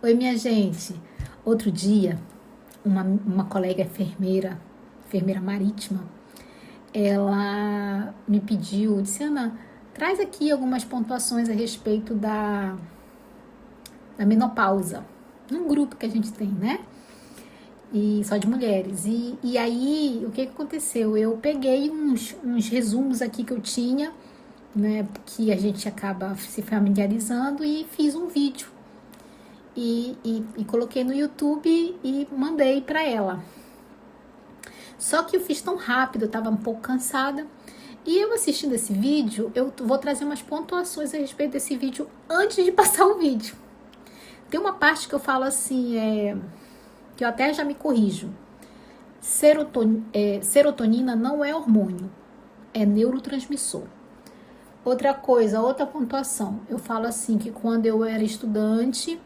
Oi, minha gente. Outro dia, uma colega enfermeira marítima, ela me pediu, disse, Ana, traz aqui algumas pontuações a respeito da menopausa, num grupo que a gente tem, né? E só de mulheres. E aí, o que aconteceu? Eu peguei uns resumos aqui que eu tinha, né? Que a gente acaba se familiarizando e fiz um vídeo. E coloquei no YouTube e mandei para ela. Só que eu fiz tão rápido, eu estava um pouco cansada. E eu assistindo esse vídeo, eu vou trazer umas pontuações a respeito desse vídeo antes de passar o vídeo. Tem uma parte que eu falo assim, que eu até já me corrijo. Serotonina não é hormônio, é neurotransmissor. Outra coisa, outra pontuação. Eu falo assim que quando eu era estudante,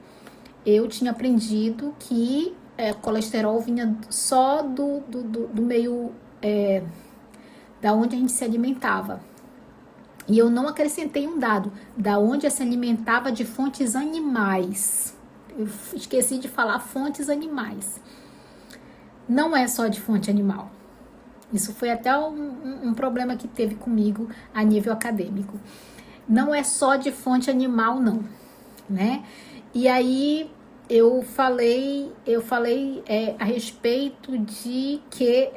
eu tinha aprendido que colesterol vinha só do meio da onde a gente se alimentava. E eu não acrescentei um dado, da onde se alimentava de fontes animais. Eu esqueci de falar fontes animais. Não é só de fonte animal. Isso foi até um problema que teve comigo a nível acadêmico. Não é só de fonte animal, não, né? E aí eu falei a respeito de que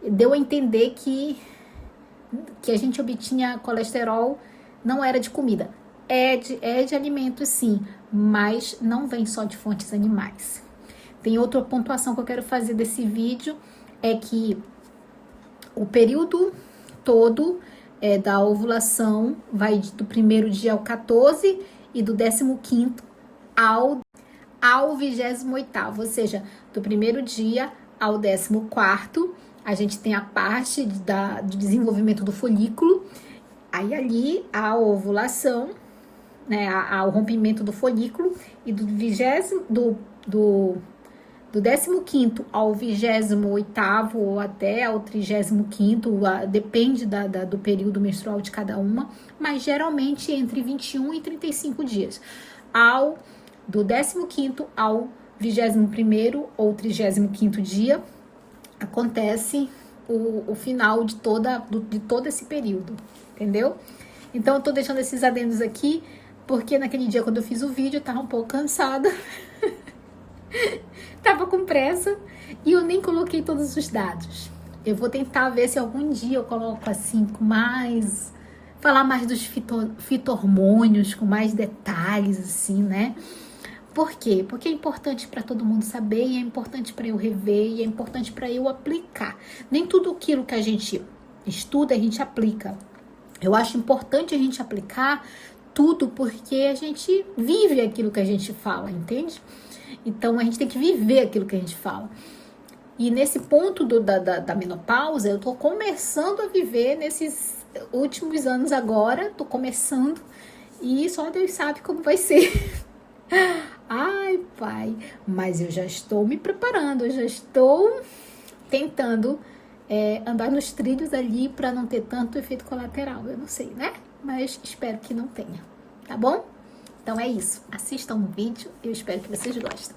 deu a entender que a gente obtinha colesterol não era de comida. É de alimentos, sim, mas não vem só de fontes animais. Tem outra pontuação que eu quero fazer desse vídeo, é que o período todo da ovulação vai do primeiro dia ao 14 e do 15º ao 28º, ou seja, do primeiro dia ao 14º, a gente tem a parte do desenvolvimento do folículo, aí ali a ovulação, né, o rompimento do folículo, e do 15º ao 28º ou até ao 35º, depende do período menstrual de cada uma, mas geralmente entre 21 e 35 dias. Do 15º ao 21º ou 35º dia, acontece o final de todo esse período, entendeu? Então eu tô deixando esses adendos aqui, porque naquele dia quando eu fiz o vídeo, eu tava um pouco cansada, tava com pressa, e eu nem coloquei todos os dados. Eu vou tentar ver se algum dia eu coloco assim, falar mais dos fito-hormônios, com mais detalhes, assim, né? Por quê? Porque é importante para todo mundo saber, e é importante para eu rever, e é importante para eu aplicar. Nem tudo aquilo que a gente estuda, a gente aplica. Eu acho importante a gente aplicar tudo, porque a gente vive aquilo que a gente fala, entende? Então, a gente tem que viver aquilo que a gente fala. E nesse ponto da menopausa, eu tô começando a viver nesses últimos anos agora, tô começando, e só Deus sabe como vai ser. Ai, pai, mas eu já estou me preparando, eu já estou tentando andar nos trilhos ali para não ter tanto efeito colateral. Eu não sei, né? Mas espero que não tenha, tá bom? Então é isso. Assistam o vídeo, eu espero que vocês gostem.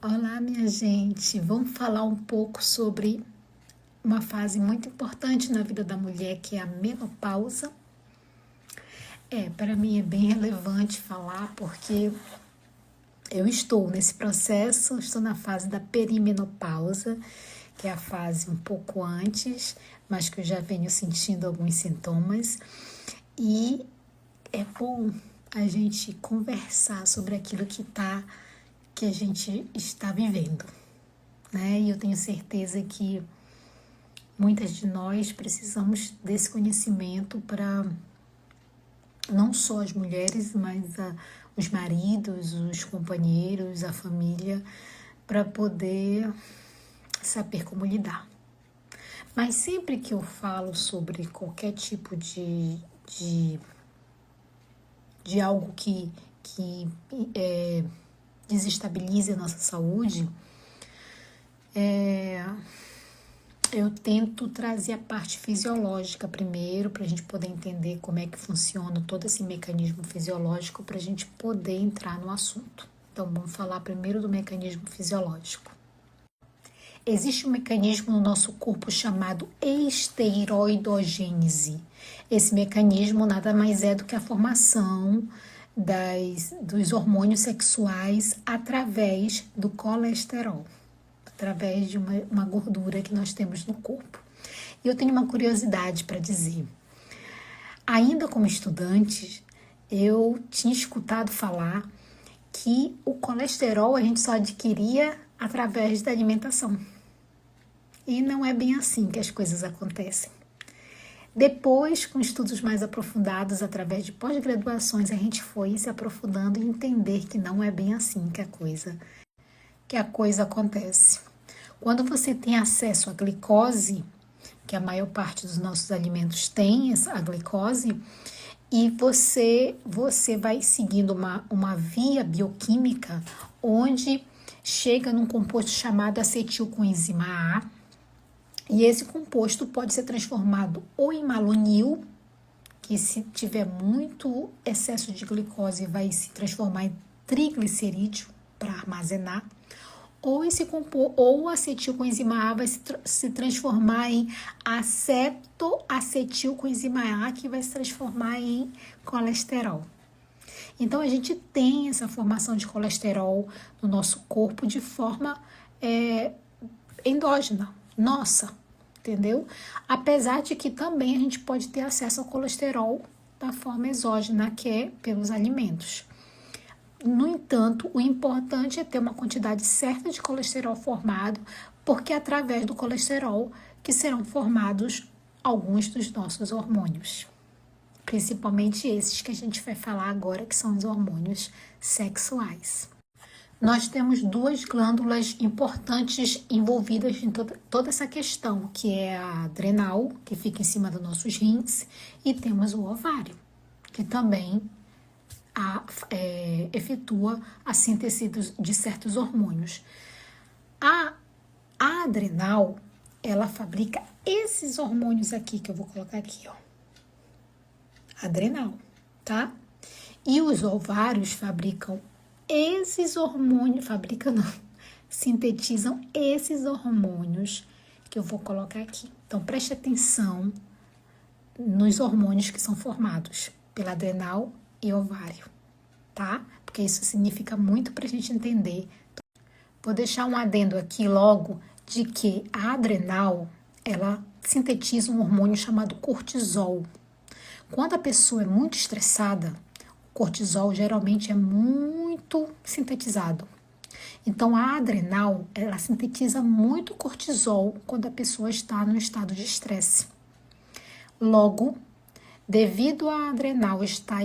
Olá, minha gente. Vamos falar um pouco sobre uma fase muito importante na vida da mulher, que é a menopausa. Para mim é bem relevante falar, porque eu estou nesse processo, estou na fase da perimenopausa, que é a fase um pouco antes, mas que eu já venho sentindo alguns sintomas. E é bom a gente conversar sobre aquilo que a gente está vivendo, né? E eu tenho certeza que muitas de nós precisamos desse conhecimento para não só as mulheres, mas os maridos, os companheiros, a família, para poder saber como lidar. Mas sempre que eu falo sobre qualquer tipo de algo que desestabilize a nossa saúde, eu tento trazer a parte fisiológica primeiro, para a gente poder entender como é que funciona todo esse mecanismo fisiológico, para a gente poder entrar no assunto, Então, vamos falar primeiro do mecanismo fisiológico. Existe um mecanismo no nosso corpo chamado esteroidogênese. Esse mecanismo nada mais é do que a formação dos hormônios sexuais através do colesterol, através de uma gordura que nós temos no corpo. E eu tenho uma curiosidade para dizer. Ainda como estudante, eu tinha escutado falar que o colesterol a gente só adquiria através da alimentação. E não é bem assim que as coisas acontecem. Depois, com estudos mais aprofundados, através de pós-graduações, a gente foi se aprofundando e entender que não é bem assim que a coisa acontece. Quando você tem acesso à glicose, que a maior parte dos nossos alimentos tem a glicose, e você vai seguindo uma via bioquímica onde chega num composto chamado acetilcoenzima A, e esse composto pode ser transformado ou em malonil, que se tiver muito excesso de glicose vai se transformar em triglicerídeo para armazenar, ou o acetilcoenzima A vai se transformar em acetoacetilcoenzima A, que vai se transformar em colesterol. Então, a gente tem essa formação de colesterol no nosso corpo de forma endógena, nossa, entendeu? Apesar de que também a gente pode ter acesso ao colesterol da forma exógena, que é pelos alimentos. No entanto, o importante é ter uma quantidade certa de colesterol formado, porque é através do colesterol que serão formados alguns dos nossos hormônios. Principalmente esses que a gente vai falar agora, que são os hormônios sexuais. Nós temos duas glândulas importantes envolvidas em toda essa questão, que é a adrenal, que fica em cima dos nossos rins, e temos o ovário, que também efetua a síntese de certos hormônios. A adrenal, ela fabrica esses hormônios aqui, que eu vou colocar aqui, ó. Adrenal, tá? E os ovários fabricam esses hormônios, sintetizam esses hormônios que eu vou colocar aqui. Então, preste atenção nos hormônios que são formados pela adrenal e ovário, tá? Porque isso significa muito pra gente entender. Vou deixar um adendo aqui logo de que a adrenal, ela sintetiza um hormônio chamado cortisol. Quando a pessoa é muito estressada, o cortisol geralmente é muito sintetizado. Então, a adrenal, ela sintetiza muito cortisol quando a pessoa está no estado de estresse. Logo, devido à adrenal estar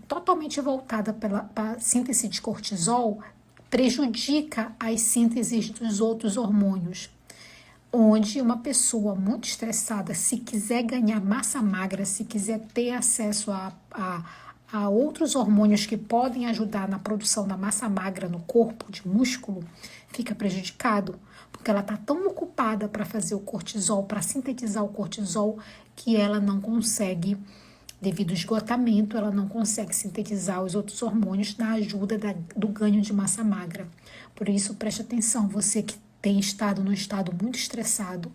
totalmente voltada para a síntese de cortisol, prejudica as sínteses dos outros hormônios. Onde uma pessoa muito estressada, se quiser ganhar massa magra, se quiser ter acesso a outros hormônios que podem ajudar na produção da massa magra no corpo, de músculo, fica prejudicado, porque ela está tão ocupada para fazer o cortisol, para sintetizar o cortisol, que ela não consegue, devido ao esgotamento, ela não consegue sintetizar os outros hormônios na ajuda do ganho de massa magra. Por isso, preste atenção, você que tem estado num estado muito estressado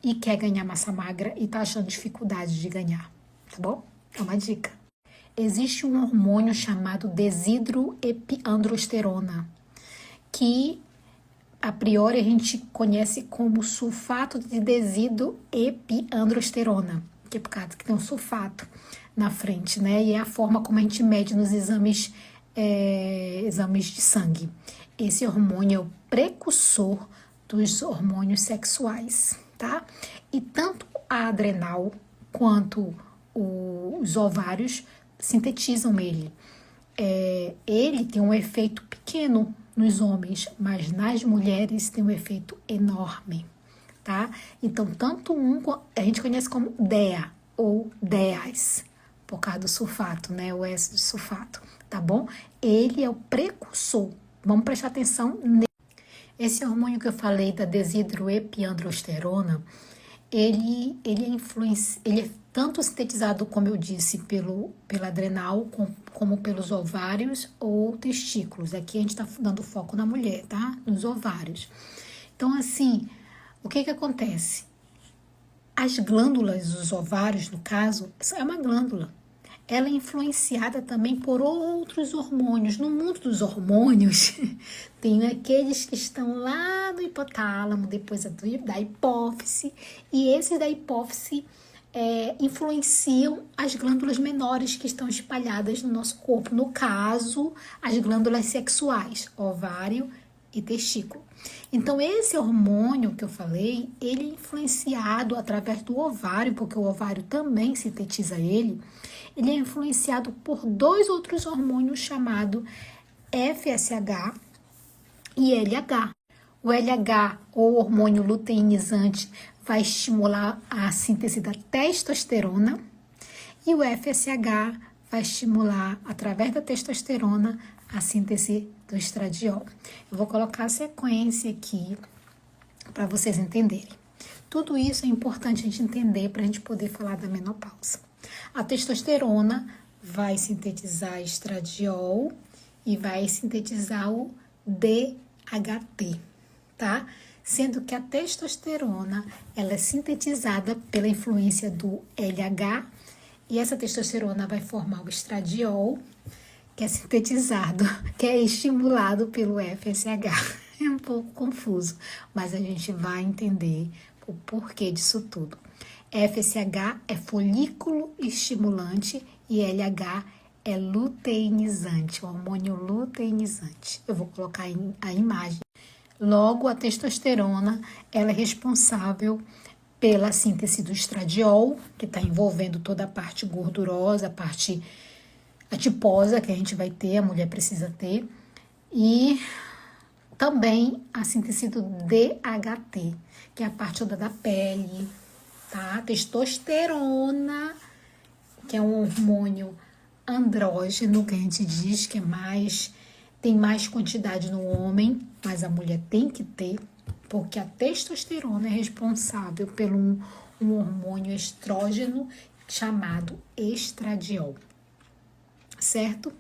e quer ganhar massa magra e está achando dificuldade de ganhar, tá bom? É uma dica. Existe um hormônio chamado desidroepiandrosterona, que a priori a gente conhece como sulfato de desidroepiandrosterona, que é por causa que tem um sulfato na frente, né? E é a forma como a gente mede nos exames de sangue. Esse hormônio é o precursor dos hormônios sexuais, tá? E tanto a adrenal quanto os ovários sintetizam ele. Ele tem um efeito pequeno nos homens, mas nas mulheres tem um efeito enorme, tá? Então, tanto a gente conhece como DEA ou DEAs, por causa do sulfato, né? O S do sulfato, tá bom? Ele é o precursor. Vamos prestar atenção nele. Esse hormônio que eu falei da desidroepiandrosterona, ele é tanto sintetizado, como eu disse, pela adrenal, como pelos ovários ou testículos. Aqui a gente está dando foco na mulher, tá? Nos ovários. Então, assim, o que acontece? As glândulas dos ovários, no caso, é uma glândula. Ela é influenciada também por outros hormônios. No mundo dos hormônios, tem aqueles que estão lá no hipotálamo, depois da hipófise, e esses da hipófise influenciam as glândulas menores que estão espalhadas no nosso corpo. No caso, as glândulas sexuais, ovário e testículo. Então, esse hormônio que eu falei, ele é influenciado através do ovário, porque o ovário também sintetiza ele é influenciado por dois outros hormônios chamados FSH e LH. O LH, ou hormônio luteinizante, vai estimular a síntese da testosterona e o FSH vai estimular, através da testosterona, a síntese do estradiol. Eu vou colocar a sequência aqui para vocês entenderem. Tudo isso é importante a gente entender para a gente poder falar da menopausa. A testosterona vai sintetizar estradiol e vai sintetizar o DHT, tá? Sendo que a testosterona, ela é sintetizada pela influência do LH e essa testosterona vai formar o estradiol, que é sintetizado, que é estimulado pelo FSH. É um pouco confuso, mas a gente vai entender o porquê disso tudo. FSH é folículo estimulante e LH é luteinizante, o hormônio luteinizante. Eu vou colocar a imagem. Logo, a testosterona, ela é responsável pela síntese do estradiol, que está envolvendo toda a parte gordurosa, a parte adiposa que a gente vai ter, a mulher precisa ter, e também a síntese do DHT, que é a parte toda da pele, tá? Testosterona, que é um hormônio andrógeno, que a gente diz que tem mais quantidade no homem, mas a mulher tem que ter, porque a testosterona é responsável por um hormônio estrógeno chamado estradiol, certo?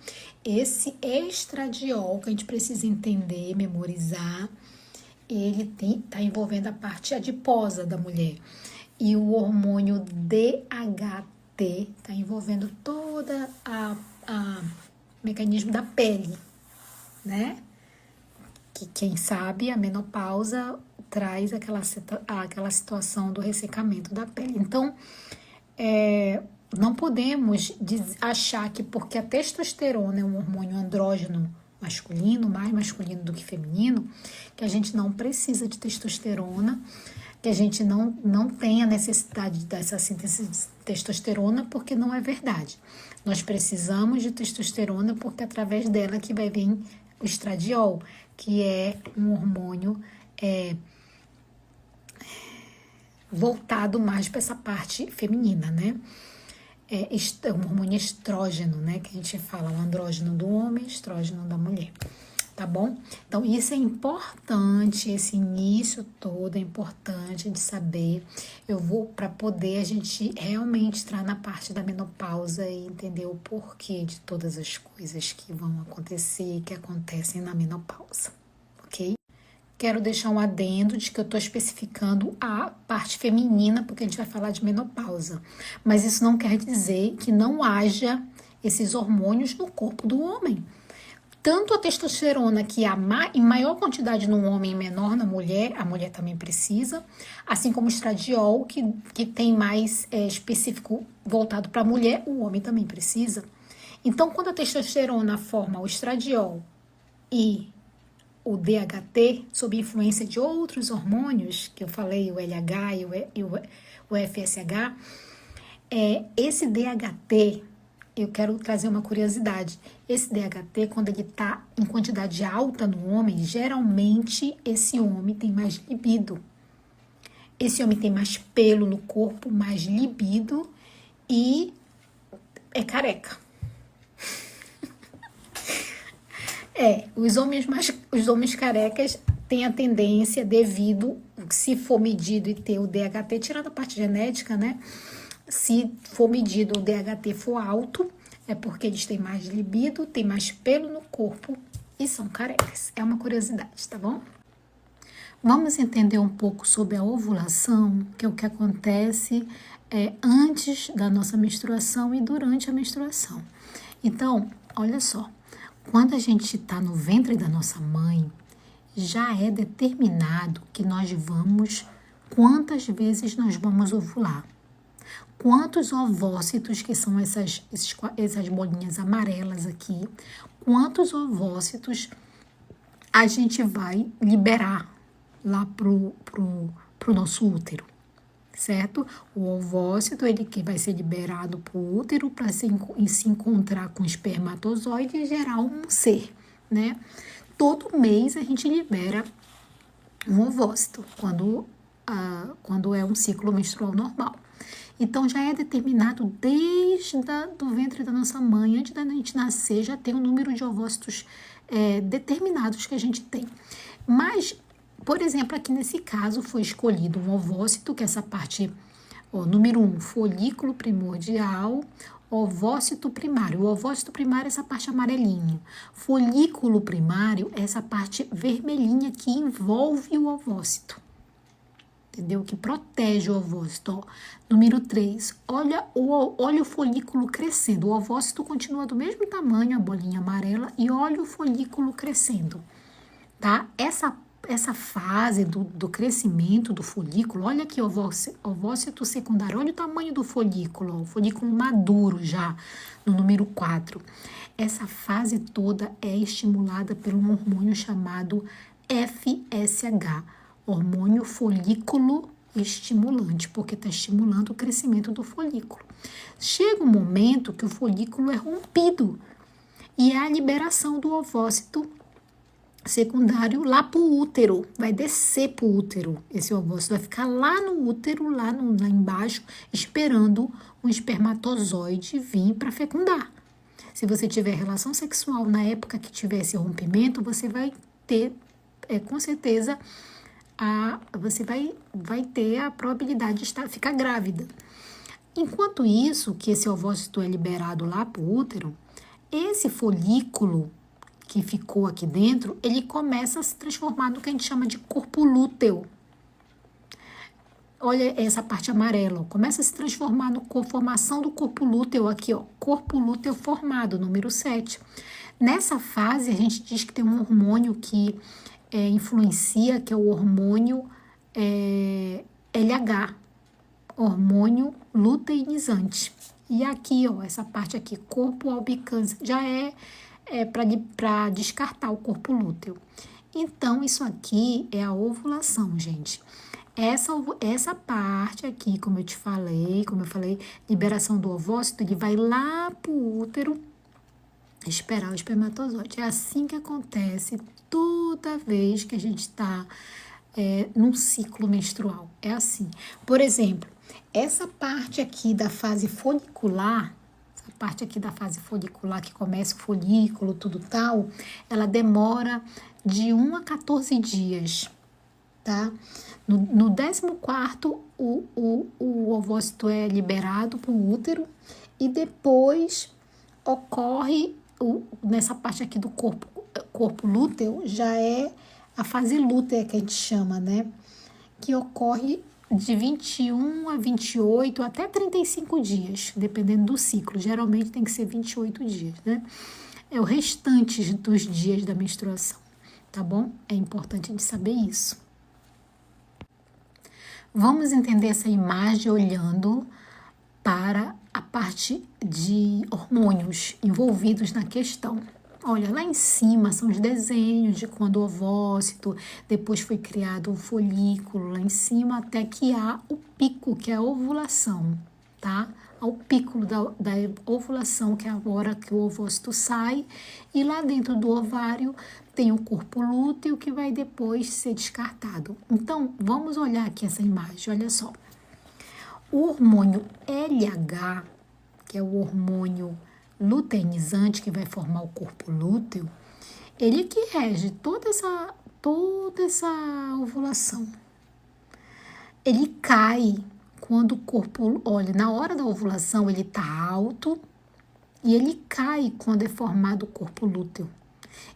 Esse estradiol que a gente precisa entender, memorizar, ele tá envolvendo a parte adiposa da mulher. E o hormônio DHT está envolvendo toda a mecanismo da pele, né? Que quem sabe a menopausa traz aquela situação do ressecamento da pele. Então, não podemos achar que porque a testosterona é um hormônio andrógeno masculino, mais masculino do que feminino, que a gente não precisa de testosterona, que a gente não tem a necessidade dessa síntese de testosterona, porque não é verdade. Nós precisamos de testosterona porque é através dela que vai vir o estradiol, que é um hormônio voltado mais para essa parte feminina, né? É um hormônio estrógeno, né? Que a gente fala, o andrógeno do homem, estrógeno da mulher. Tá bom? Então, isso é importante, esse início todo é importante de saber. Eu vou, para poder a gente realmente entrar na parte da menopausa e entender o porquê de todas as coisas que vão acontecer e que acontecem na menopausa, ok? Quero deixar um adendo de que eu estou especificando a parte feminina, porque a gente vai falar de menopausa. Mas isso não quer dizer que não haja esses hormônios no corpo do homem. Tanto a testosterona, que há em maior quantidade no homem e menor na mulher, a mulher também precisa, assim como o estradiol, que tem mais específico voltado para a mulher, o homem também precisa. Então, quando a testosterona forma o estradiol e o DHT, sob influência de outros hormônios, que eu falei, o LH e o FSH, esse DHT, eu quero trazer uma curiosidade. Esse DHT, quando ele está em quantidade alta no homem, geralmente esse homem tem mais libido. Esse homem tem mais pelo no corpo, mais libido e é careca. Os homens carecas têm a tendência, devido que se for medido e ter o DHT, tirando a parte genética, né? Se for medido o DHT for alto, é porque eles têm mais libido, têm mais pelo no corpo e são carecas. É uma curiosidade, tá bom? Vamos entender um pouco sobre a ovulação, que é o que acontece antes da nossa menstruação e durante a menstruação. Então, olha só, quando a gente está no ventre da nossa mãe, já é determinado que quantas vezes nós vamos ovular. Quantos ovócitos, que são essas bolinhas amarelas aqui, quantos ovócitos a gente vai liberar lá pro nosso útero, certo? O ovócito, ele que vai ser liberado pro útero para se encontrar com o espermatozoide e gerar um ser, né? Todo mês a gente libera um ovócito, quando é um ciclo menstrual normal. Então, já é determinado desde do ventre da nossa mãe, antes da gente nascer, já tem um número de ovócitos determinados que a gente tem. Mas, por exemplo, aqui nesse caso foi escolhido um ovócito, que é essa parte, número 1, folículo primordial, ovócito primário. O ovócito primário é essa parte amarelinha. Folículo primário é essa parte vermelhinha que envolve o ovócito. Entendeu? Que protege o ovócito. Ó. Número 3, olha o folículo crescendo. O ovócito continua do mesmo tamanho, a bolinha amarela, e olha o folículo crescendo. Tá? Essa fase do crescimento do folículo, olha aqui o ovócito secundário, olha o tamanho do folículo, o folículo maduro já, no número 4. Essa fase toda é estimulada por um hormônio chamado FSH, hormônio folículo estimulante, porque está estimulando o crescimento do folículo. Chega um momento que o folículo é rompido e é a liberação do ovócito secundário lá para o útero, vai descer para o útero, esse ovócito vai ficar lá no útero, lá embaixo, esperando um espermatozoide vir para fecundar. Se você tiver relação sexual na época que tiver esse rompimento, você vai ter, com certeza, você vai ter a probabilidade de ficar grávida. Enquanto isso, que esse ovócito é liberado lá para o útero, esse folículo que ficou aqui dentro, ele começa a se transformar no que a gente chama de corpo lúteo. Olha essa parte amarela, ó, começa a se transformar na formação do corpo lúteo aqui, ó, corpo lúteo formado, número 7. Nessa fase, a gente diz que tem um hormônio que influencia, que é o hormônio LH, hormônio luteinizante. E aqui, ó, essa parte aqui, corpo albicans, já é para descartar o corpo lúteo. Então, isso aqui é a ovulação, gente. Essa parte aqui, como eu falei, liberação do ovócito, ele vai lá pro útero esperar o espermatozoide. É assim que acontece toda vez que a gente está num ciclo menstrual. É assim. Por exemplo, essa parte aqui da fase folicular, que começa o folículo, tudo tal, ela demora de 1 a 14 dias, tá? No 14º, o ovócito é liberado para o útero e depois ocorre, nessa parte aqui do corpo lúteo, já é a fase lútea que a gente chama, né? Que ocorre de 21 a 28 até 35 dias, dependendo do ciclo. Geralmente tem que ser 28 dias, né? É o restante dos dias da menstruação, tá bom? É importante de saber isso. Vamos entender essa imagem olhando para a parte de hormônios envolvidos na questão. Olha, lá em cima são os desenhos de quando o ovócito, depois foi criado o folículo, lá em cima até que há o pico, que é a ovulação, tá? Ao pico da ovulação, que é a hora que o ovócito sai, e lá dentro do ovário tem o corpo lúteo que vai depois ser descartado. Então, vamos olhar aqui essa imagem, olha só. O hormônio LH, que é o hormônio luteinizante que vai formar o corpo lúteo, ele que rege toda essa ovulação. ele cai quando o corpo, olha, na hora da ovulação ele tá alto e ele cai quando é formado o corpo lúteo.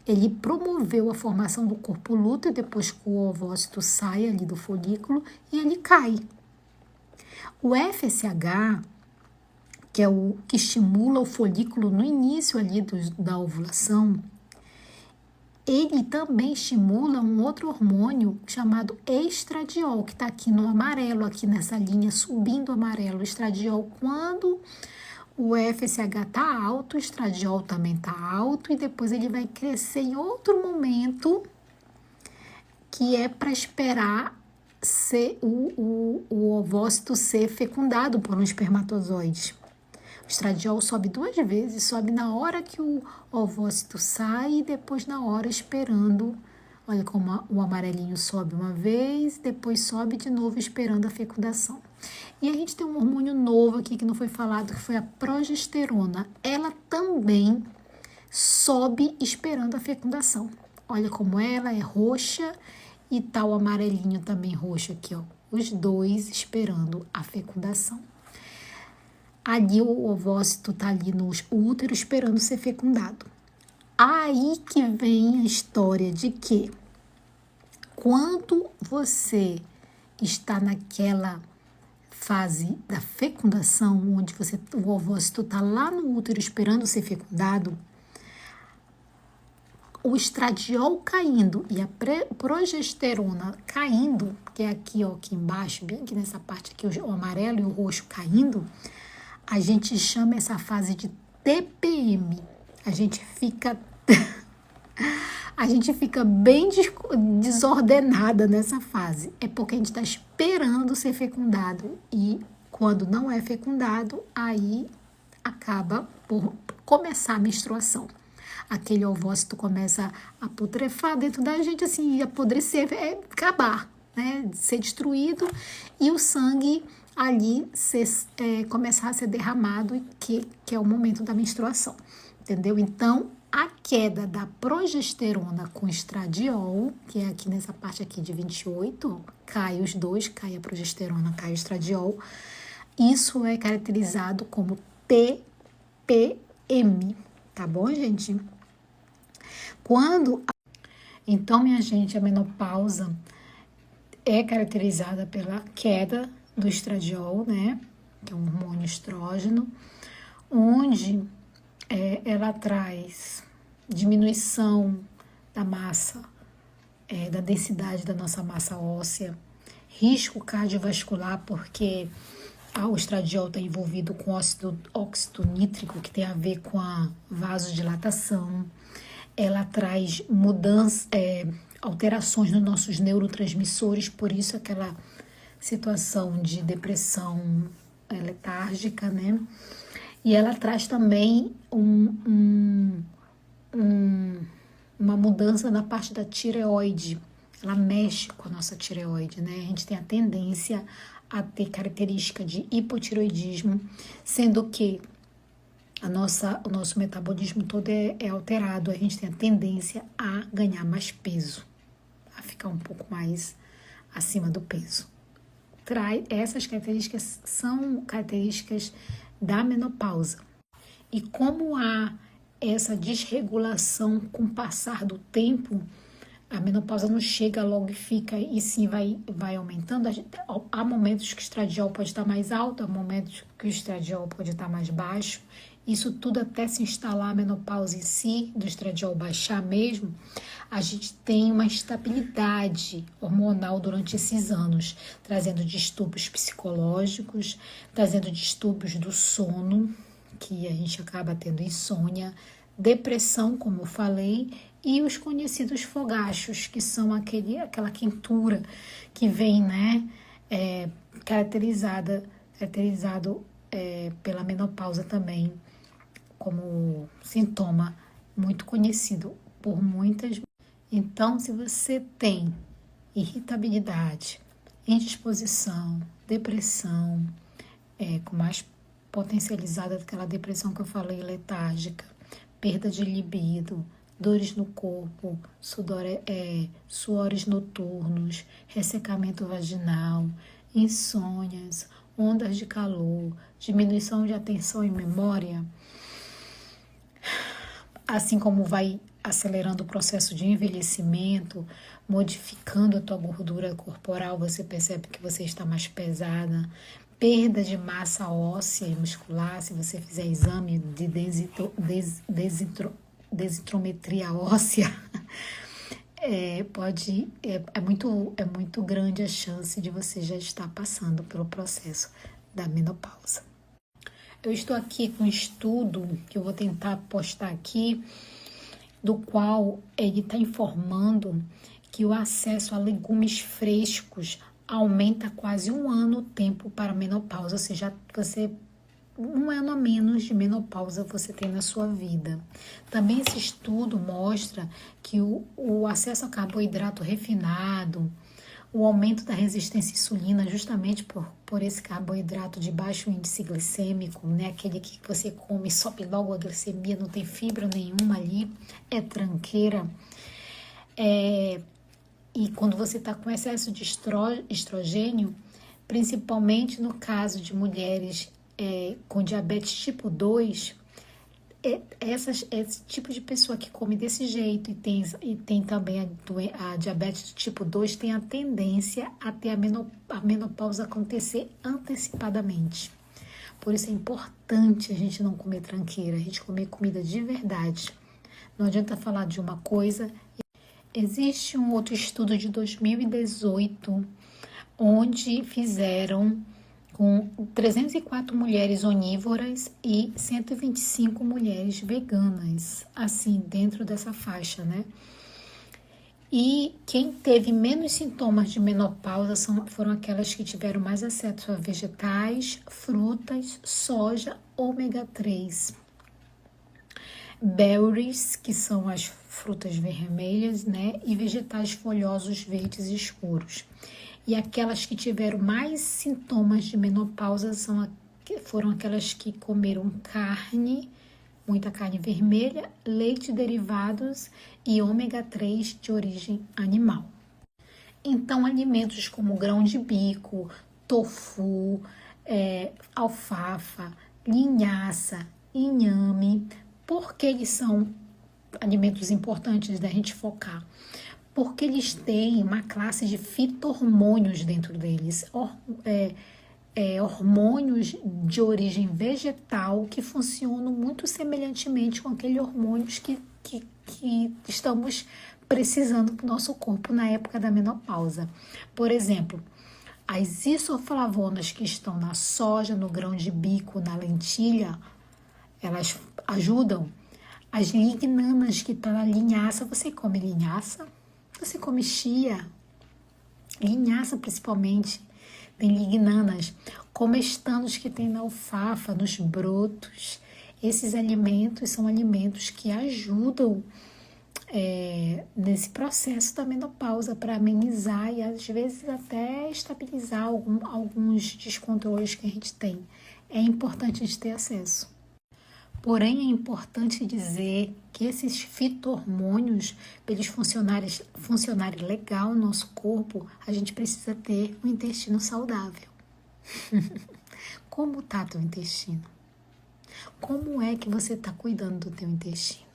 Ele promoveu a formação do corpo lúteo depois que o ovócito sai ali do folículo e ele cai. O FSH, que é o que estimula o folículo no início ali da ovulação, ele também estimula um outro hormônio chamado estradiol, que está aqui no amarelo, aqui nessa linha subindo amarelo. O estradiol, quando o FSH está alto, o estradiol também está alto, e depois ele vai crescer em outro momento, que é para esperar ser o ovócito ser fecundado por um espermatozoide. O estradiol sobe 2 vezes, sobe na hora que o ovócito sai e depois na hora esperando. Olha como o amarelinho sobe uma vez, depois sobe de novo esperando a fecundação. E a gente tem um hormônio novo aqui que não foi falado, que foi a progesterona. Ela também sobe esperando a fecundação. Olha como ela é roxa e tá o amarelinho também roxo aqui, ó. Os dois esperando a fecundação. Ali o ovócito tá ali no útero esperando ser fecundado. Aí que vem a história de que quando você está naquela fase da fecundação, onde o ovócito está lá no útero esperando ser fecundado, o estradiol caindo e a progesterona caindo, que é aqui, ó, aqui embaixo, bem aqui nessa parte aqui, o amarelo e o roxo caindo, a gente chama essa fase de TPM. A gente fica bem desordenada nessa fase. É porque a gente está esperando ser fecundado. E quando não é fecundado, aí acaba por começar a menstruação. Aquele ovócito começa a putrefar dentro da gente, assim, apodrecer, acabar, né? Ser destruído e o sangue ali começar a ser derramado, que é o momento da menstruação, entendeu? Então, a queda da progesterona com estradiol, que é aqui nessa parte aqui de 28, cai os dois, cai a progesterona, cai o estradiol, isso é caracterizado como TPM, tá bom, gente? Então, minha gente, a menopausa é caracterizada pela queda do estradiol, né, que é um hormônio estrógeno, onde ela traz diminuição da massa, da densidade da nossa massa óssea, risco cardiovascular, porque o estradiol está envolvido com óxido nítrico, que tem a ver com a vasodilatação. Ela traz alterações nos nossos neurotransmissores, por isso aquela situação de depressão letárgica, né? E ela traz também uma mudança na parte da tireoide. Ela mexe com a nossa tireoide, né? A gente tem a tendência a ter característica de hipotireoidismo, sendo que o nosso metabolismo todo é alterado. A gente tem a tendência a ganhar mais peso, a ficar um pouco mais acima do peso. Essas características são características da menopausa. E como há essa desregulação com o passar do tempo, a menopausa não chega logo e fica, e sim vai aumentando. Há momentos que o estradiol pode estar mais alto, há momentos que o estradiol pode estar mais baixo. Isso tudo até se instalar a menopausa em si, do estradiol baixar mesmo, a gente tem uma estabilidade hormonal durante esses anos, trazendo distúrbios psicológicos, trazendo distúrbios do sono, que a gente acaba tendo insônia, depressão, como eu falei, e os conhecidos fogachos, que são aquela quentura que vem, né, caracterizado pela menopausa também, como sintoma muito conhecido por muitas. Então, se você tem irritabilidade, indisposição, depressão, com mais potencializada daquela depressão que eu falei, letárgica, perda de libido, dores no corpo, suores noturnos, ressecamento vaginal, insônias, ondas de calor, diminuição de atenção e memória, assim como vai acelerando o processo de envelhecimento, modificando a tua gordura corporal, você percebe que você está mais pesada, perda de massa óssea e muscular, se você fizer exame de densitometria óssea, é muito grande a chance de você já estar passando pelo processo da menopausa. Eu estou aqui com um estudo que eu vou tentar postar aqui, do qual ele está informando que o acesso a legumes frescos aumenta quase 1 ano o tempo para a menopausa, ou seja, você 1 ano a menos de menopausa você tem na sua vida. Também esse estudo mostra que o acesso a carboidrato refinado, o aumento da resistência à insulina, justamente por esse carboidrato de baixo índice glicêmico, né? Aquele que você come, sobe logo a glicemia, não tem fibra nenhuma ali, é tranqueira. E quando você está com excesso de estrogênio, principalmente no caso de mulheres com diabetes tipo 2, esse tipo de pessoa que come desse jeito e tem também a diabetes tipo 2 tem a tendência a ter a menopausa acontecer antecipadamente. Por isso é importante a gente não comer tranqueira, a gente comer comida de verdade. Não adianta falar de uma coisa. Existe um outro estudo de 2018, onde fizeram com 304 mulheres onívoras e 125 mulheres veganas, assim, dentro dessa faixa, né? E quem teve menos sintomas de menopausa foram aquelas que tiveram mais acesso a vegetais, frutas, soja, ômega 3. Berries, que são as frutas vermelhas, né? E vegetais folhosos verdes escuros. E aquelas que tiveram mais sintomas de menopausa foram aquelas que comeram carne, muita carne vermelha, leite derivados e ômega 3 de origem animal. Então, alimentos como grão de bico, tofu, alfafa, linhaça, inhame, porque eles são alimentos importantes da gente focar? Porque eles têm uma classe de fito-hormônios dentro deles, hormônios de origem vegetal que funcionam muito semelhantemente com aqueles hormônios que estamos precisando para o nosso corpo na época da menopausa. Por exemplo, as isoflavonas que estão na soja, no grão de bico, na lentilha, elas ajudam. As lignanas que estão na linhaça, você come linhaça? Você come chia, linhaça principalmente, tem lignanas, comestanos que tem na alfafa, nos brotos. Esses alimentos são alimentos que ajudam nesse processo da menopausa para amenizar e às vezes até estabilizar alguns descontroles que a gente tem. É importante a gente ter acesso. Porém, é importante dizer que esses fito-hormônios, para eles funcionarem legal no nosso corpo, a gente precisa ter um intestino saudável. Como está teu intestino? Como é que você está cuidando do teu intestino?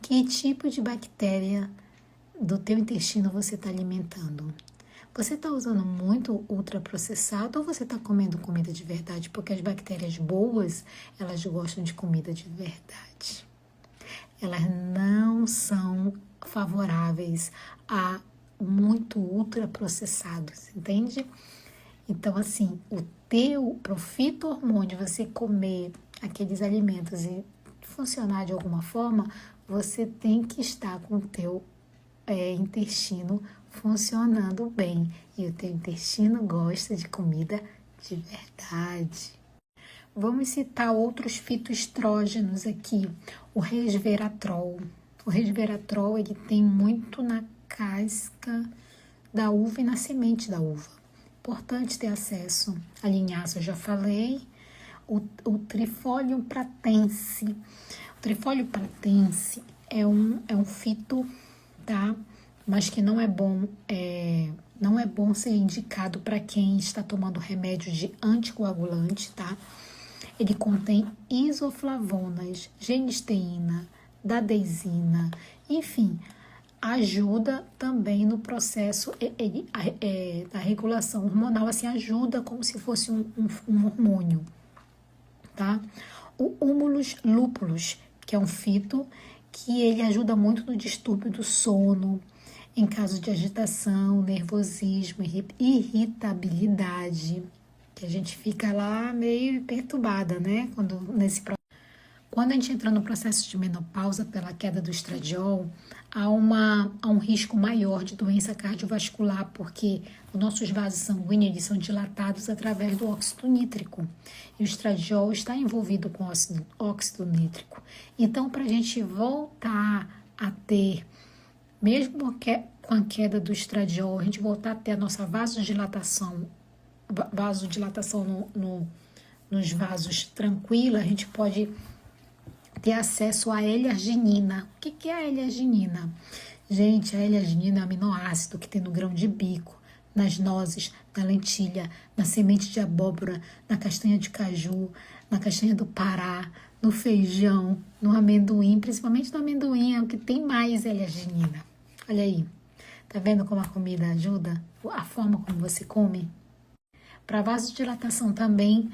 Que tipo de bactéria do teu intestino você está alimentando? Você está usando muito ultraprocessado ou você está comendo comida de verdade? Porque as bactérias boas, elas gostam de comida de verdade. Elas não são favoráveis a muito ultraprocessados, entende? Então, assim, pro fito-hormônio, você comer aqueles alimentos e funcionar de alguma forma, você tem que estar com o teu intestino funcionando bem. E o teu intestino gosta de comida de verdade. Vamos citar outros fitoestrógenos aqui. O resveratrol. O resveratrol, ele tem muito na casca da uva e na semente da uva. Importante ter acesso. A linhaça, eu já falei. O Trifolium pratense. O Trifolium pratense é um fito, tá? mas que não é bom, não é bom ser indicado para quem está tomando remédio de anticoagulante, tá? Ele contém isoflavonas, genisteína, dadeisina, enfim, ajuda também no processo da regulação hormonal, assim, ajuda como se fosse um hormônio, tá? O Humulus lupulus, que é um fito, que ele ajuda muito no distúrbio do sono, em caso de agitação, nervosismo, irritabilidade, que a gente fica lá meio perturbada, né? Quando a gente entra no processo de menopausa pela queda do estradiol, há um risco maior de doença cardiovascular, porque os nossos vasos sanguíneos eles são dilatados através do óxido nítrico. E o estradiol está envolvido com óxido nítrico. Então, para a gente voltar a ter, mesmo com a queda do estradiol, a gente voltar a ter a nossa vasodilatação nos vasos tranquila, a gente pode ter acesso à L-arginina. O que é a L-arginina? Gente, a L-arginina é um aminoácido que tem no grão de bico, nas nozes, na lentilha, na semente de abóbora, na castanha de caju, na castanha do Pará, no feijão, no amendoim, principalmente no amendoim é o que tem mais L-arginina. Olha aí, tá vendo como a comida ajuda? A forma como você come? Para vasodilatação também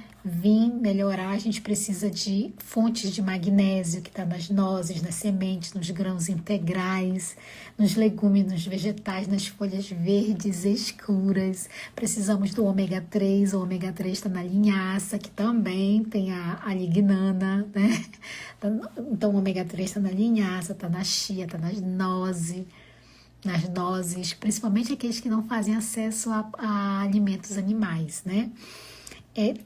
melhorar, a gente precisa de fontes de magnésio, que está nas nozes, nas sementes, nos grãos integrais, nos legumes, nos vegetais, nas folhas verdes escuras. Precisamos do ômega 3, o ômega 3 está na linhaça, que também tem a lignana, né? Então o ômega 3 está na linhaça, está na chia, está nas nozes, principalmente aqueles que não fazem acesso a alimentos animais, né?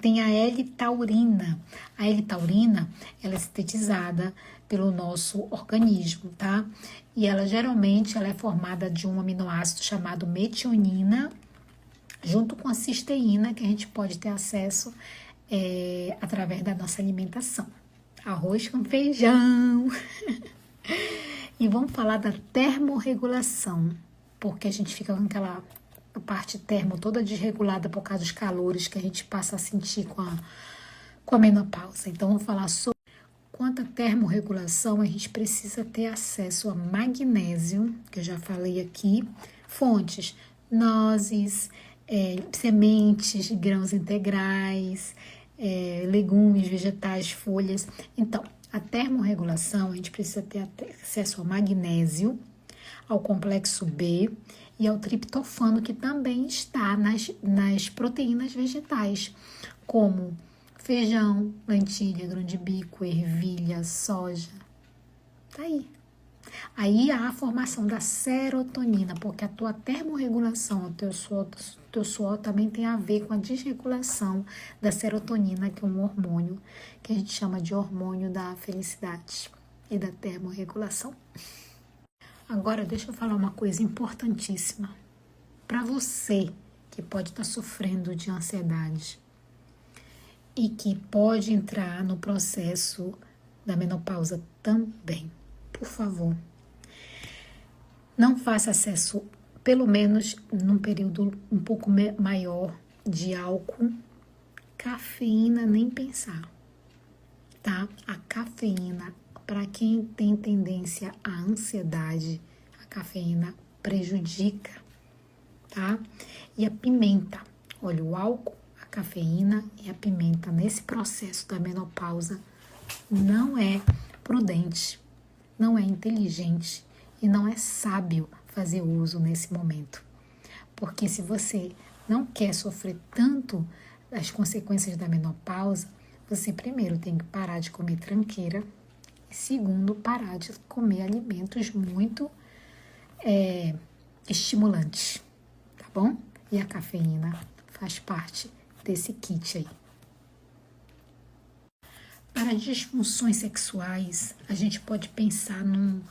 Tem a L-taurina. A L-taurina, ela é sintetizada pelo nosso organismo, tá? E ela geralmente é formada de um aminoácido chamado metionina, junto com a cisteína, que a gente pode ter acesso através da nossa alimentação. Arroz com feijão. E vamos falar da termorregulação, porque a gente fica com aquela parte termo toda desregulada por causa dos calores que a gente passa a sentir com a menopausa. Então, vamos falar sobre quanto à termorregulação, a gente precisa ter acesso a magnésio, que eu já falei aqui, fontes, nozes, sementes, grãos integrais, legumes, vegetais, folhas. Então, a termorregulação, a gente precisa ter acesso ao magnésio, ao complexo B e ao triptofano, que também está nas proteínas vegetais, como feijão, lentilha, grão de bico, ervilha, soja. Tá aí. Aí há a formação da serotonina, porque a tua termorregulação, o teu suor também tem a ver com a desregulação da serotonina, que é um hormônio que a gente chama de hormônio da felicidade e da termorregulação. Agora, deixa eu falar uma coisa importantíssima. Para você que pode estar sofrendo de ansiedade e que pode entrar no processo da menopausa também, por favor, não faça acesso, pelo menos num período um pouco maior, de álcool, cafeína, nem pensar, tá? A cafeína, para quem tem tendência à ansiedade, a cafeína prejudica, tá? E a pimenta, olha, o álcool, a cafeína e a pimenta nesse processo da menopausa não é prudente, não é inteligente e não é sábio fazer uso nesse momento. Porque se você não quer sofrer tanto as consequências da menopausa, você primeiro tem que parar de comer tranqueira e segundo, parar de comer alimentos muito estimulantes, tá bom? E a cafeína faz parte desse kit aí. Para disfunções sexuais, a gente pode pensar no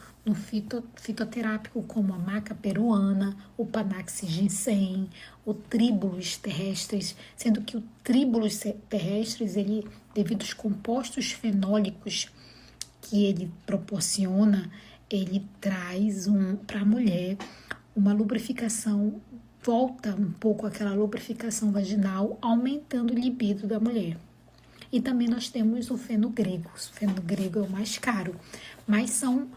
fitoterápico como a maca peruana, o Panax ginseng, o Tribulus terrestres, sendo que o Tribulus terrestres, ele, devido aos compostos fenólicos que ele proporciona, ele traz para a mulher uma lubrificação, volta um pouco aquela lubrificação vaginal, aumentando o libido da mulher. E também nós temos o fenogreco. O fenogreco é o mais caro, mas são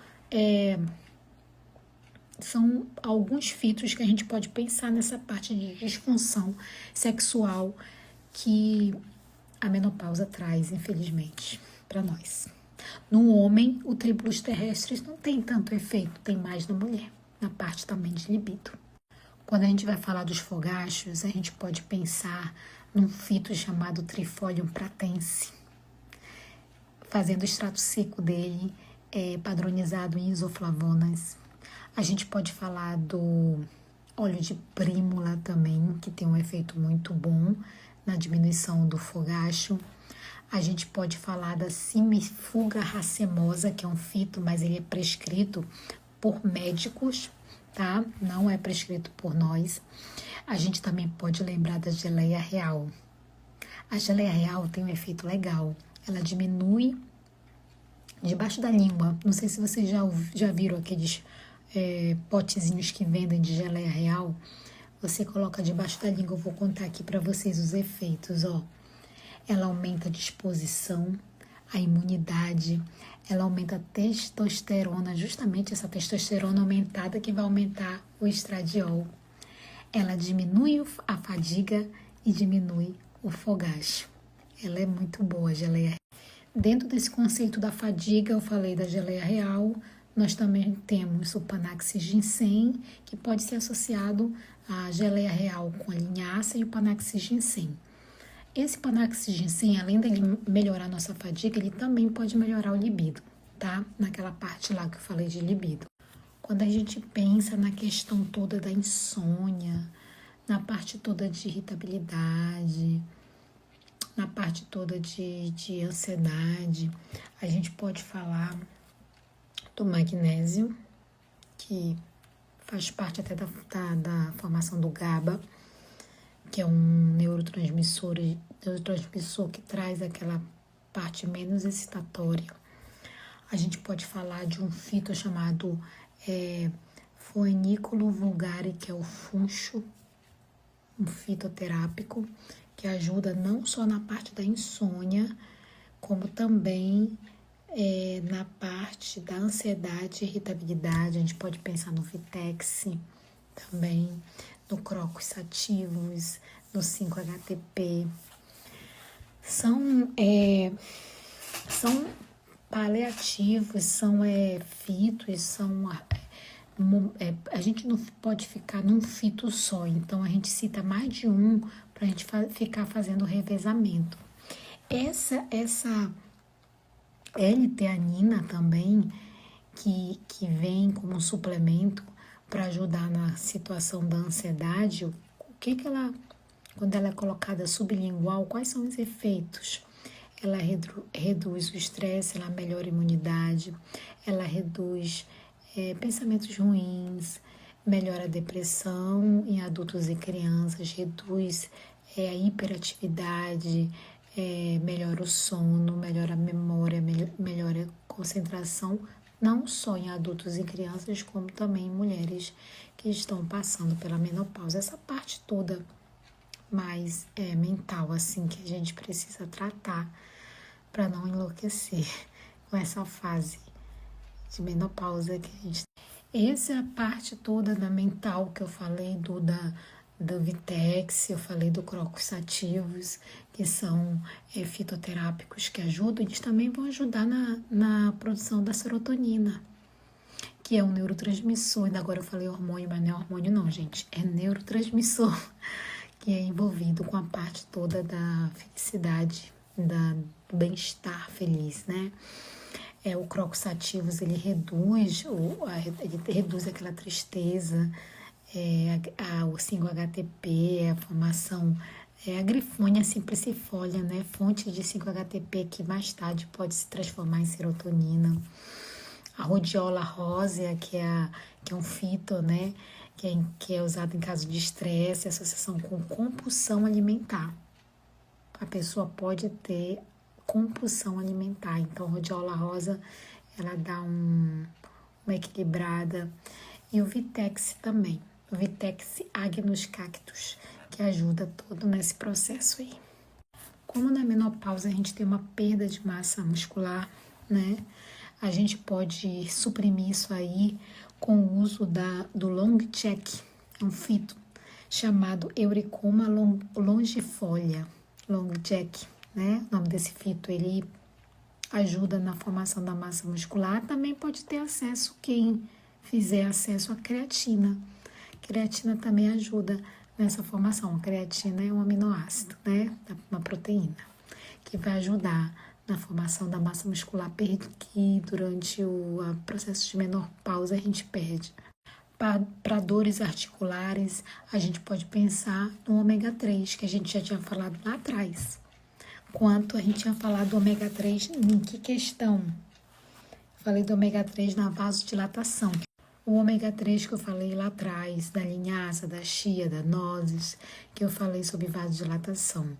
alguns fitos que a gente pode pensar nessa parte de disfunção sexual que a menopausa traz, infelizmente, para nós. No homem, o tribulus terrestres não tem tanto efeito, tem mais na mulher, na parte também de libido. Quando a gente vai falar dos fogachos, a gente pode pensar num fito chamado Trifolium pratense, fazendo o extrato seco dele padronizado em isoflavonas. A gente pode falar do óleo de prímula também, que tem um efeito muito bom na diminuição do fogacho. A gente pode falar da Simifuga racemosa, que é um fito, mas ele é prescrito por médicos, tá? Não é prescrito por nós. A gente também pode lembrar da geleia real. A geleia real tem um efeito legal. Ela diminui debaixo da língua. Não sei se vocês já viram aqueles potezinhos que vendem de geleia real. Você coloca debaixo da língua. Eu vou contar aqui para vocês os efeitos, ó. Ela aumenta a disposição, a imunidade, ela aumenta a testosterona, justamente essa testosterona aumentada que vai aumentar o estradiol. Ela diminui a fadiga e diminui o fogacho. Ela é muito boa, a geleia. Dentro desse conceito da fadiga, eu falei da geleia real, nós também temos o Panax ginseng, que pode ser associado à geleia real com a linhaça e o Panax ginseng. Esse Panax ginseng, além dele melhorar a nossa fadiga, ele também pode melhorar o libido, tá? Naquela parte lá que eu falei de libido. Quando a gente pensa na questão toda da insônia, na parte toda de irritabilidade, na parte toda de ansiedade, a gente pode falar do magnésio, que faz parte até da formação do GABA, que é um neurotransmissor que traz aquela parte menos excitatória. A gente pode falar de um fito chamado Phoenicolo vulgare, que é o funcho, um fitoterápico, que ajuda não só na parte da insônia, como também na parte da ansiedade e irritabilidade. A gente pode pensar no Vitex também, no Crocus sativus, no 5-HTP. São paliativos, são fitos, a gente não pode ficar num fito só, então a gente cita mais de um para a gente ficar fazendo revezamento. Essa L-teanina também, que vem como um suplemento para ajudar na situação da ansiedade, o que ela, quando ela é colocada sublingual, quais são os efeitos? Ela reduz o estresse, ela melhora a imunidade, ela reduz pensamentos ruins, melhora a depressão em adultos e crianças, reduz a hiperatividade, melhora o sono, melhora a memória, melhora a concentração, não só em adultos e crianças, como também em mulheres que estão passando pela menopausa. Essa parte toda mais mental, assim, que a gente precisa tratar para não enlouquecer com essa fase de menopausa que a gente tem. Essa é a parte toda da mental que eu falei do Vitex, eu falei do Crocus sativus, que são fitoterápicos que ajudam. Eles também vão ajudar na produção da serotonina, que é um neurotransmissor. Ainda agora eu falei hormônio, mas não é hormônio não, gente. É neurotransmissor, que é envolvido com a parte toda da felicidade, do bem-estar feliz, né? O Crocus sativus, ele reduz aquela tristeza, o 5-HTP, a formação, a Grifônia simplicifolia, né? Fonte de 5-HTP que mais tarde pode se transformar em serotonina. A Rhodiola rosea, que é um fito, né? Que é usado em caso de estresse, associação com compulsão alimentar. A pessoa pode ter compulsão alimentar. Então, a Rhodiola rosa, ela dá uma equilibrada. E o Vitex também. Vitex agnus cactus, que ajuda todo nesse processo aí. Como na menopausa a gente tem uma perda de massa muscular, né? A gente pode suprimir isso aí com o uso do long check, é um fito chamado Euricoma longifolia, long check, né? O nome desse fito, ele ajuda na formação da massa muscular. Também pode ter acesso, quem fizer acesso à creatina. Creatina também ajuda nessa formação. A creatina é um aminoácido, né? Uma proteína, que vai ajudar na formação da massa muscular que durante o processo de menopausa a gente perde. Para dores articulares, a gente pode pensar no ômega 3, que a gente já tinha falado lá atrás. Quanto a gente tinha falado do ômega 3, em que questão? Falei do ômega 3 na vasodilatação. O ômega 3 que eu falei lá atrás, da linhaça, da chia, da nozes, que eu falei sobre vasodilatação.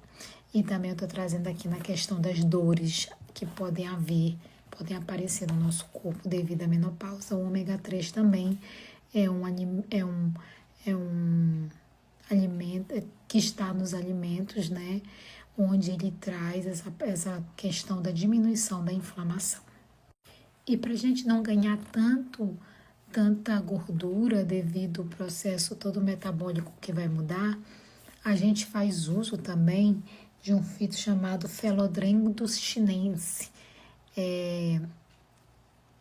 E também eu estou trazendo aqui na questão das dores que podem aparecer no nosso corpo devido à menopausa. O ômega 3 também é um alimento que está nos alimentos, né? Onde ele traz essa questão da diminuição da inflamação. E para a gente não ganhar tanta gordura devido ao processo todo metabólico que vai mudar, a gente faz uso também de um fito chamado Phelodendron chinense,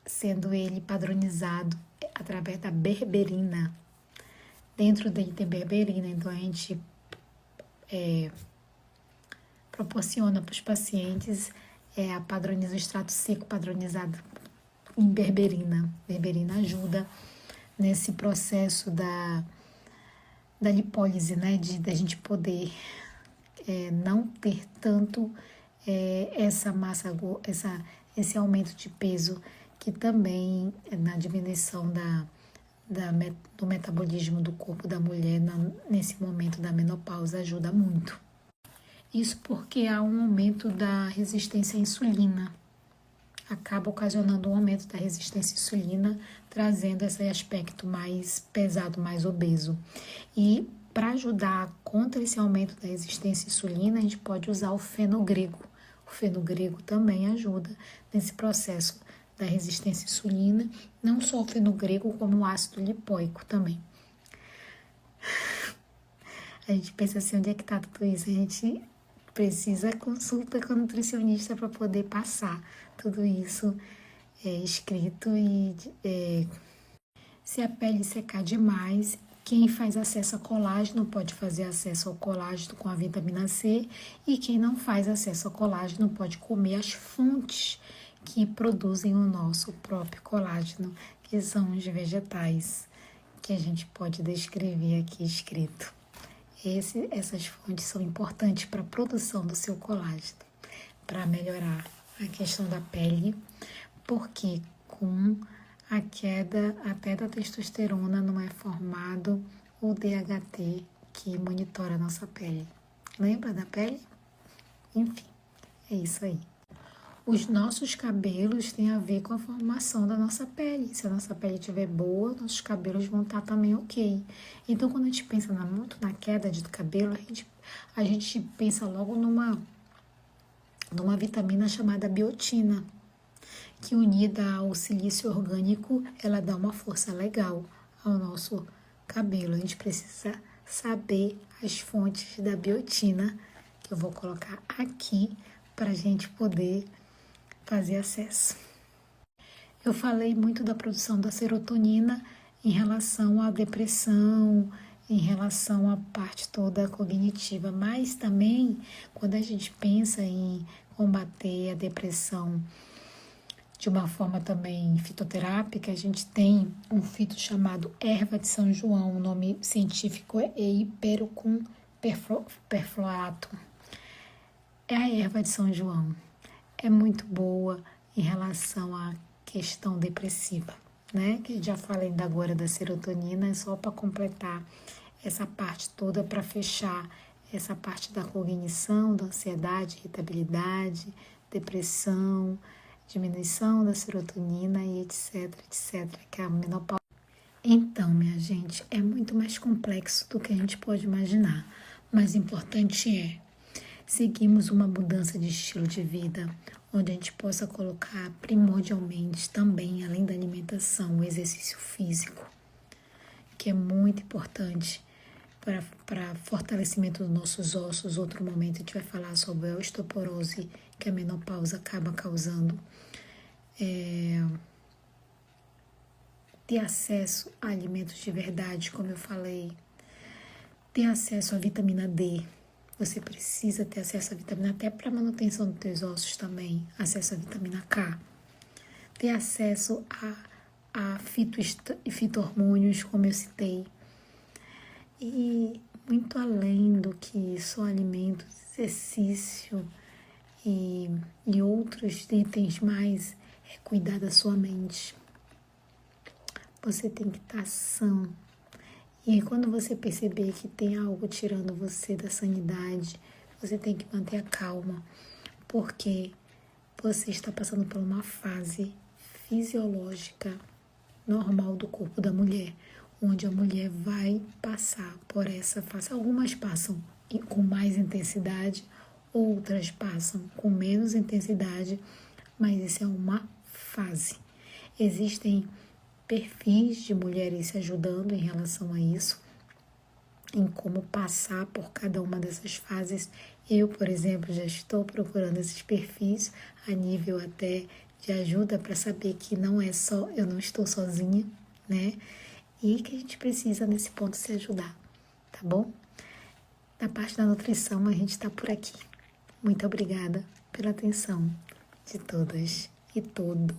sendo ele padronizado através da berberina. Dentro dele tem berberina, então a gente proporciona para os pacientes o extrato seco padronizado em berberina. Berberina ajuda nesse processo da lipólise, né? Da gente poder não ter tanto esse aumento de peso, que também na diminuição do metabolismo do corpo da mulher nesse momento da menopausa ajuda muito. Isso porque há um aumento da resistência à insulina. Acaba ocasionando um aumento da resistência à insulina, trazendo esse aspecto mais pesado, mais obeso. E para ajudar contra esse aumento da resistência à insulina, a gente pode usar o fenogrego. O fenogrego também ajuda nesse processo da resistência à insulina, não só o fenogrego, como o ácido lipoico também. A gente pensa assim, onde é que está tudo isso? A gente precisa consulta com o nutricionista para poder passar tudo isso escrito. E se a pele secar demais, quem faz acesso a colágeno pode fazer acesso ao colágeno com a vitamina C, e quem não faz acesso ao colágeno pode comer as fontes que produzem o nosso próprio colágeno, que são os vegetais, que a gente pode descrever aqui escrito. Essas fontes são importantes para a produção do seu colágeno, para melhorar a questão da pele, porque com a queda até da testosterona não é formado o DHT, que monitora a nossa pele. Lembra da pele? Enfim, é isso aí. Os nossos cabelos têm a ver com a formação da nossa pele. Se a nossa pele estiver boa, nossos cabelos vão estar também ok. Então, quando a gente pensa muito na queda do cabelo, a gente pensa logo numa vitamina chamada biotina, que unida ao silício orgânico, ela dá uma força legal ao nosso cabelo. A gente precisa saber as fontes da biotina, que eu vou colocar aqui para a gente poder fazer acesso. Eu falei muito da produção da serotonina em relação à depressão, em relação à parte toda cognitiva, mas também quando a gente pensa em combater a depressão de uma forma também fitoterápica, a gente tem um fito chamado erva de São João, o nome científico é Hipericum perfluatum. É a erva de São João. É muito boa em relação à questão depressiva, né? Que já falei ainda agora da serotonina, é só para completar essa parte toda, para fechar essa parte da cognição, da ansiedade, irritabilidade, depressão, diminuição da serotonina e etc, que a menopausa Então, minha gente, é muito mais complexo do que a gente pode imaginar. Mas o importante é seguirmos uma mudança de estilo de vida, onde a gente possa colocar primordialmente também, além da alimentação, o exercício físico, que é muito importante para fortalecimento dos nossos ossos. Outro momento a gente vai falar sobre a osteoporose que a menopausa acaba causando. Ter acesso a alimentos de verdade, como eu falei. Ter acesso à vitamina D. Você precisa ter acesso à vitamina até para manutenção dos teus ossos também. Acesso à vitamina K. Ter acesso a fito-hormônios, como eu citei. E muito além do que só alimentos, exercício e outros itens mais, é cuidar da sua mente. Você tem que estar sã. E quando você perceber que tem algo tirando você da sanidade, você tem que manter a calma, porque você está passando por uma fase fisiológica normal do corpo da mulher, onde a mulher vai passar por essa fase. Algumas passam com mais intensidade, outras passam com menos intensidade, mas isso é uma fase. Existem perfis de mulheres se ajudando em relação a isso, em como passar por cada uma dessas fases. Eu, por exemplo, já estou procurando esses perfis a nível até de ajuda para saber que não é só, eu não estou sozinha, né? E que a gente precisa nesse ponto se ajudar, tá bom? Na parte da nutrição a gente está por aqui. Muito obrigada pela atenção de todas e todos.